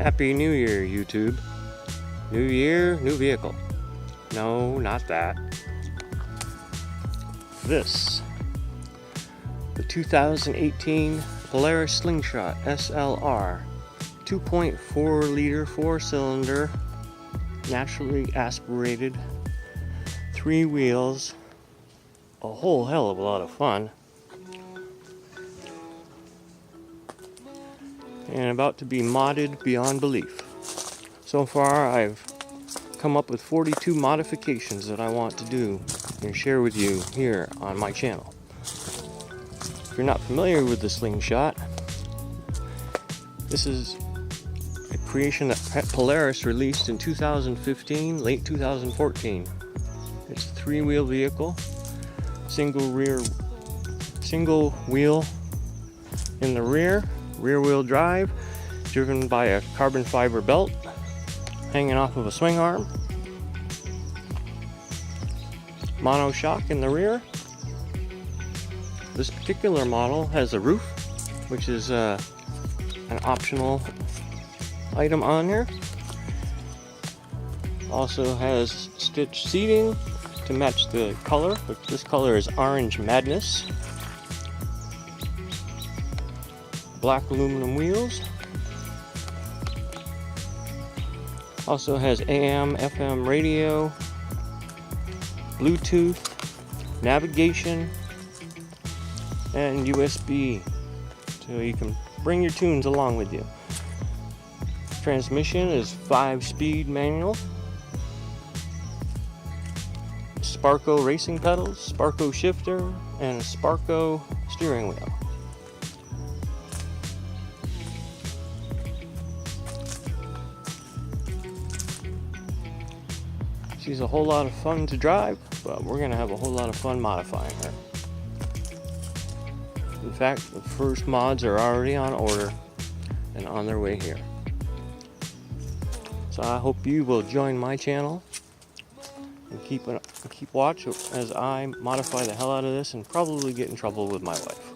Happy New Year, YouTube. New year, new vehicle. No, not that. This. The 2018 Polaris Slingshot SLR. 2.4 liter 4-cylinder, naturally aspirated, 3 wheels, a whole hell of a lot of fun, and about to be modded beyond belief. So far I've come up with 42 modifications that I want to do and share with you here on my channel. If you're not familiar with the Slingshot, this is a creation that Polaris released in 2015, late 2014. It's a 3-wheel vehicle, single wheel in the rear wheel drive, driven by a carbon fiber belt hanging off of a swing arm, mono shock in the rear. This particular model has a roof, which is an optional item on here. Also has stitched seating to match the color, which this color is Orange Madness. Black aluminum wheels. Also has AM, FM radio, Bluetooth, navigation, and USB, so you can bring your tunes along with you. Transmission is 5-speed manual. Sparco racing pedals, Sparco shifter, and a Sparco steering wheel. She's a whole lot of fun to drive, but we're going to have a whole lot of fun modifying her. In fact, the first mods are already on order and on their way here. So I hope you will join my channel and keep watch as I modify the hell out of this and probably get in trouble with my wife.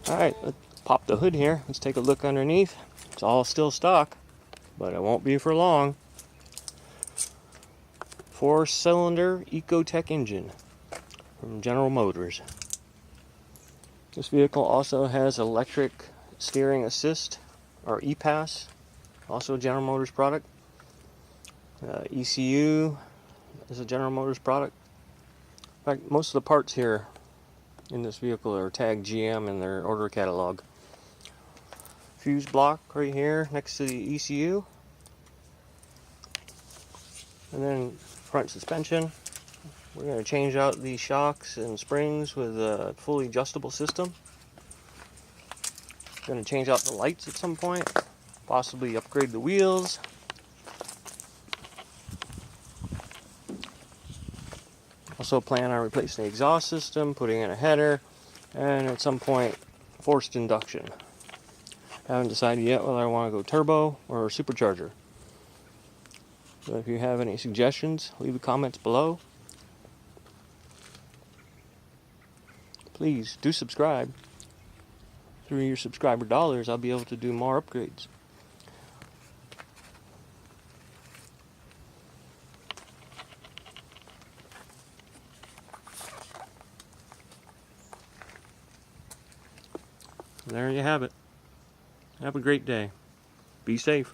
Alright, let's pop the hood here. Let's take a look underneath. It's all still stock, but it won't be for long. 4-cylinder Ecotech engine from General Motors. This vehicle also has electric steering assist, or EPAS, also a General Motors product. ECU is a General Motors product. In fact, most of the parts here in this vehicle are tagged GM in their order catalog. Fuse block right here next to the ECU. And then front suspension. We're going to change out the shocks and springs with a fully adjustable system. Going to change out the lights at some point. Possibly upgrade the wheels. Also plan on replacing the exhaust system, putting in a header, and at some point forced induction. Haven't decided yet whether I want to go turbo or supercharger. So if you have any suggestions, leave the comments below. Please do subscribe. Through your subscriber dollars, I'll be able to do more upgrades. There you have it. Have a great day. Be safe.